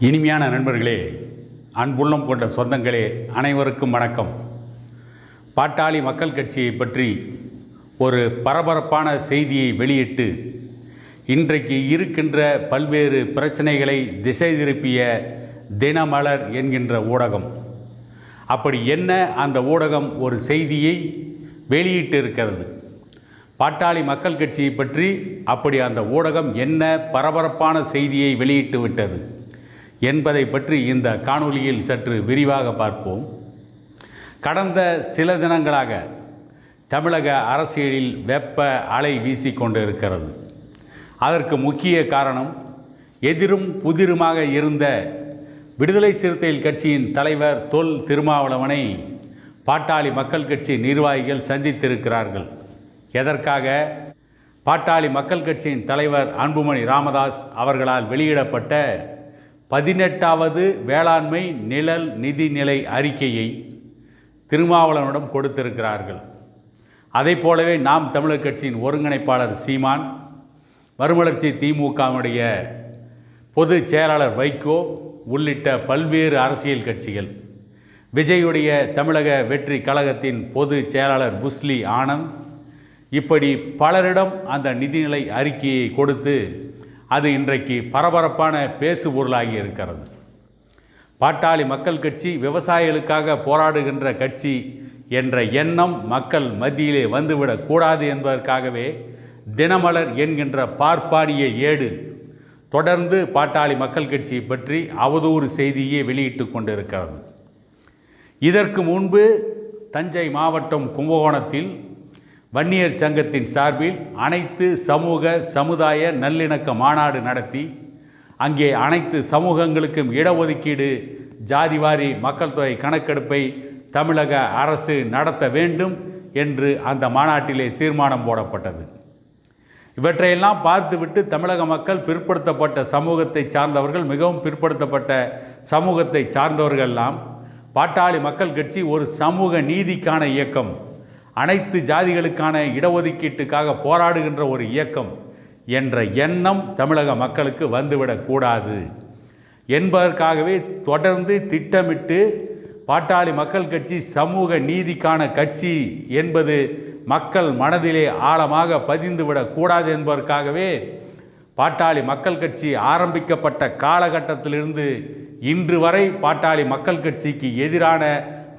இனிமையான நண்பர்களே, அன்புள்ளம் கொண்ட சொந்தங்களே, அனைவருக்கும் வணக்கம். பாட்டாளி மக்கள் கட்சியை பற்றி ஒரு பரபரப்பான செய்தியை வெளியிட்டு இன்றைக்கு இருக்கின்ற பல்வேறு பிரச்சனைகளை திசை திருப்பிய தினமலர் என்கின்ற ஊடகம், அப்படி என்ன அந்த ஊடகம் ஒரு செய்தியை வெளியிட்டு இருக்கிறது? பாட்டாளி மக்கள் கட்சியை பற்றி அப்படி அந்த ஊடகம் என்ன பரபரப்பான செய்தியை வெளியிட்டு விட்டது என்பதை பற்றி இந்த காணொளியில் சற்று விரிவாக பார்ப்போம். கடந்த சில தினங்களாக தமிழக அரசியலில் வெப்ப அலை வீசிக்கொண்டு இருக்கிறது. அதற்கு முக்கிய காரணம், எதிரும் புதிருமாக இருந்த விடுதலை சிறுத்தைகள் கட்சியின் தலைவர் தொல் திருமாவளவனை பாட்டாளி மக்கள் கட்சி நிர்வாகிகள் சந்தித்திருக்கிறார்கள். எதற்காக? பாட்டாளி மக்கள் கட்சியின் தலைவர் அன்புமணி ராமதாஸ் அவர்களால் வெளியிடப்பட்ட 18வது வேளாண்மை நிழல் நிதிநிலை அறிக்கையை திருமாவளவனிடம் கொடுத்திருக்கிறார்கள். அதை போலவே நாம் தமிழர் கட்சியின் ஒருங்கிணைப்பாளர் சீமான், மறுமலர்ச்சி திமுகவுடைய பொதுச் செயலாளர் வைகோ உள்ளிட்ட பல்வேறு அரசியல் கட்சிகள், விஜயுடைய தமிழக வெற்றி கழகத்தின் பொதுச் செயலாளர் புஸ்லி ஆனந்த், இப்படி பலரிடம் அந்த நிதிநிலை அறிக்கையை கொடுத்து அது இன்றைக்கு பரபரப்பான பேசு பொருளாகி இருக்கிறது. பாட்டாளி மக்கள் கட்சி விவசாயிகளுக்காக போராடுகின்ற கட்சி என்ற எண்ணம் மக்கள் மத்தியிலே வந்துவிடக்கூடாது என்பதற்காகவே தினமலர் என்கின்ற பார்ப்பானிய ஏடு தொடர்ந்து பாட்டாளி மக்கள் கட்சியை பற்றி அவதூறு செய்தியை வெளியிட்டு கொண்டிருக்கிறது. இதற்கு முன்பு தஞ்சை மாவட்டம் கும்பகோணத்தில் வன்னியர் சங்கத்தின் சார்பில் அனைத்து சமூக சமுதாய நல்லிணக்க மாநாடு நடத்தி அங்கே அனைத்து சமூகங்களுக்கும் இடஒதுக்கீடு, ஜாதிவாரி மக்கள் தொகை கணக்கெடுப்பை தமிழக அரசு நடத்த வேண்டும் என்று அந்த மாநாட்டிலே தீர்மானம் போடப்பட்டது. இவற்றையெல்லாம் பார்த்துவிட்டு தமிழக மக்கள் பிற்படுத்தப்பட்ட சமூகத்தை சார்ந்தவர்கள், மிகவும் பிற்படுத்தப்பட்ட சமூகத்தை சார்ந்தவர்களெல்லாம் பாட்டாளி மக்கள் கட்சி ஒரு சமூக நீதிக்கான இயக்கம், அனைத்து ஜாதிகளுக்கான இடஒதுக்கீட்டுக்காக போராடுகின்ற ஒரு இயக்கம் என்ற எண்ணம் தமிழக மக்களுக்கு வந்துவிடக்கூடாது என்பதற்காகவே தொடர்ந்து திட்டமிட்டு பாட்டாளி மக்கள் கட்சி சமூக நீதிக்கான கட்சி என்பது மக்கள் மனதிலே ஆழமாக பதிந்துவிடக்கூடாது என்பதற்காகவே பாட்டாளி மக்கள் கட்சி ஆரம்பிக்கப்பட்ட காலகட்டத்திலிருந்து இன்று வரை பாட்டாளி மக்கள் கட்சிக்கு எதிரான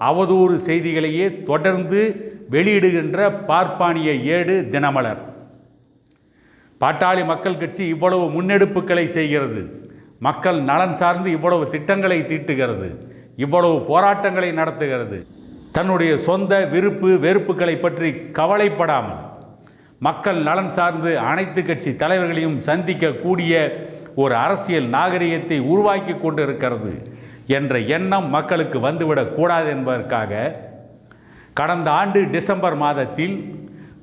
அவதூறு செய்திகளையே தொடர்ந்து வெளியிடுகின்ற பார்ப்பானிய ஏடு தினமலர். பாட்டாளி மக்கள் கட்சி இவ்வளவு முன்னெடுப்புகளை செய்கிறது, மக்கள் நலன் சார்ந்து இவ்வளவு திட்டங்களை தீட்டுகிறது, இவ்வளவு போராட்டங்களை நடத்துகிறது. தன்னுடைய சொந்த விருப்பு வெறுப்புகளை பற்றி கவலைப்படாமல் மக்கள் நலன் சார்ந்து அனைத்து கட்சி தலைவர்களையும் சந்திக்கக்கூடிய ஒரு அரசியல் நாகரிகத்தை உருவாக்கி கொண்டு இருக்கிறது என்ற எண்ணம் மக்களுக்கு வந்துவிடக்கூடாது என்பதற்காக கடந்த ஆண்டு டிசம்பர் மாதத்தில்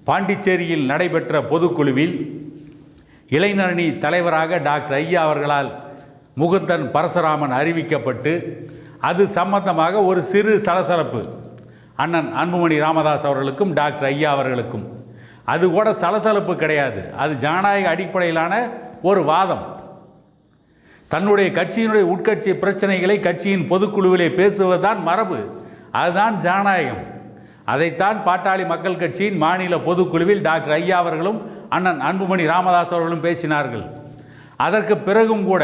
பாண்டிச்சேரியில் நடைபெற்ற பொதுக்குழுவில் இளைஞரணி தலைவராக டாக்டர் ஐயா அவர்களால் முகுந்தன் பரசுராமன் அறிவிக்கப்பட்டு அது சம்பந்தமாக ஒரு சிறு சலசலப்பு அண்ணன் அன்புமணி ராமதாஸ் அவர்களுக்கும் டாக்டர் ஐயா அவர்களுக்கும். அது கூட சலசலப்பு கிடையாது, அது ஜனநாயக அடிப்படையிலான ஒரு வாதம். தன்னுடைய கட்சியினுடைய உட்கட்சி பிரச்சனைகளை கட்சியின் பொதுக்குழுவிலே பேசுவதுதான் மரபு, அதுதான் ஜனநாயகம். அதைத்தான் பாட்டாளி மக்கள் கட்சியின் மாநில பொதுக்குழுவில் டாக்டர் ஐயா அவர்களும் அண்ணன் அன்புமணி ராமதாஸ் அவர்களும் பேசினார்கள். அதற்கு பிறகும் கூட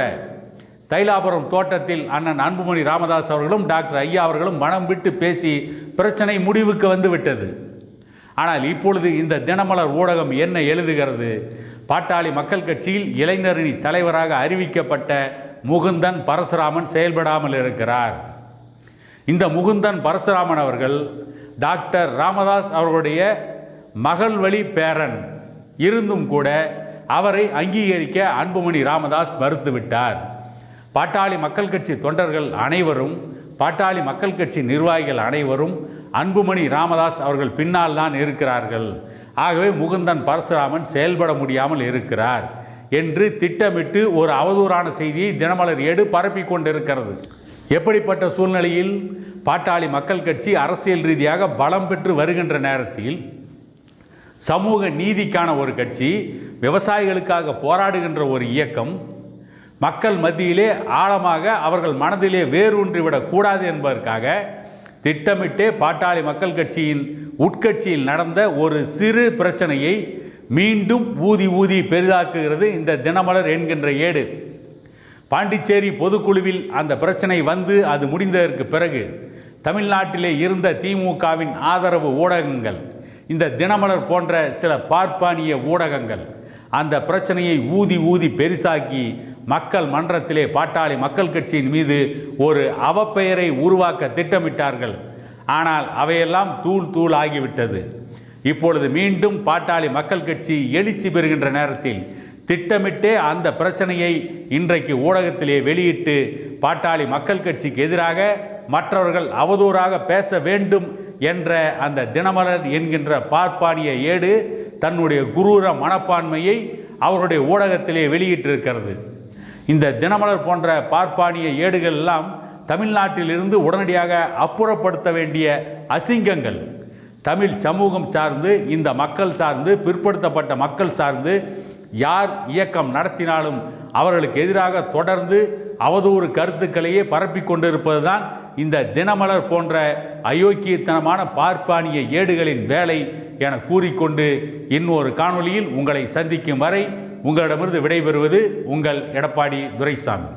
தைலாபுரம் தோட்டத்தில் அண்ணன் அன்புமணி ராமதாஸ் அவர்களும் டாக்டர் ஐயா அவர்களும் மனம் விட்டு பேசி பிரச்சனை முடிவுக்கு வந்துவிட்டது. ஆனால் இப்பொழுது இந்த தினமலர் ஊடகம் என்ன எழுதுகிறது? பாட்டாளி மக்கள் கட்சியில் இளைஞரணி தலைவராக அறிவிக்கப்பட்ட முகுந்தன் பரசுராமன் செயல்படாமல் இருக்கிறார். இந்த முகுந்தன் பரசுராமன் அவர்கள் டாக்டர் ராமதாஸ் அவர்களுடைய மகள் வழி பேரன் இருந்தும் கூட அவரை அங்கீகரிக்க அன்புமணி ராமதாஸ் மறுத்துவிட்டார். பாட்டாளி மக்கள் கட்சி தொண்டர்கள் அனைவரும், பாட்டாளி மக்கள் கட்சி நிர்வாகிகள் அனைவரும் அன்புமணி ராமதாஸ் அவர்கள் பின்னால் தான் இருக்கிறார்கள். ஆகவே முகுந்தன் பரசுராமன் செயல்பட முடியாமல் இருக்கிறார் என்று திட்டமிட்டு ஒரு அவதூறான செய்தியை தினமலர் ஏடு பரப்பி கொண்டிருக்கிறது. எப்படிப்பட்ட சூழ்நிலையில் பாட்டாளி மக்கள் கட்சி அரசியல் ரீதியாக பலம் பெற்று வருகின்ற நேரத்தில் சமூக நீதிக்கான ஒரு கட்சி, விவசாயிகளுக்காக போராடுகின்ற ஒரு இயக்கம், மக்கள் மத்தியிலே ஆழமாக அவர்கள் மனதிலே வேரூன்றிவிடக்கூடாது என்பதற்காக திட்டமிட்டே பாட்டாளி மக்கள் கட்சியின் உட்கட்சியில் நடந்த ஒரு சிறு பிரச்சனையை மீண்டும் ஊதி ஊதி பெரிதாக்குகிறது இந்த தினமலர் என்கின்ற ஏடு. பாண்டிச்சேரி பொதுக்குழுவில் அந்த பிரச்சனை வந்து அது முடிந்ததற்கு பிறகு தமிழ்நாட்டிலே இருந்த திமுகவின் ஆதரவு ஊடகங்கள், இந்த தினமலர் போன்ற சில பார்ப்பானிய ஊடகங்கள் அந்த பிரச்சனையை ஊதி ஊதி பெரிசாக்கி மக்கள் மன்றத்திலே பாட்டாளி மக்கள் கட்சியின் மீது ஒரு அவப்பெயரை உருவாக்க திட்டமிட்டார்கள். ஆனால் அவையெல்லாம் தூள் தூள் ஆகிவிட்டது. இப்பொழுது மீண்டும் பாட்டாளி மக்கள் கட்சி எழுச்சி பெறுகின்ற நேரத்தில் திட்டமிட்டே அந்த பிரச்சனையை இன்றைக்கு ஊடகத்திலே வெளியிட்டு பாட்டாளி மக்கள் கட்சிக்கு எதிராக மற்றவர்கள் அவதூறாக பேச வேண்டும் என்ற அந்த தினமலர் என்கின்ற பார்ப்பானிய ஏடு தன்னுடைய குரூர மனப்பான்மையை அவருடைய ஊடகத்திலே வெளியிட்டிருக்கிறது. இந்த தினமலர் போன்ற பார்ப்பானிய ஏடுகள் எல்லாம் தமிழ்நாட்டிலிருந்து உடனடியாக அப்புறப்படுத்த வேண்டிய அசிங்கங்கள். தமிழ் சமூகம் சார்ந்து, இந்த மக்கள் சார்ந்து, பிற்படுத்தப்பட்ட மக்கள் சார்ந்து யார் இயக்கம் நடத்தினாலும் அவர்களுக்கு எதிராக தொடர்ந்து அவதூறு கருத்துக்களையே பரப்பி கொண்டிருப்பது தான் இந்த தினமலர் போன்ற அயோக்கியத்தனமான பார்ப்பானிய ஏடுகளின் வேலை என கூறிக்கொண்டு இன்னொரு காணொளியில் உங்களை சந்திக்கும் வரை உங்களிடமிருந்து விடைபெறுவது உங்கள் எடப்பாடி துரைசாமி.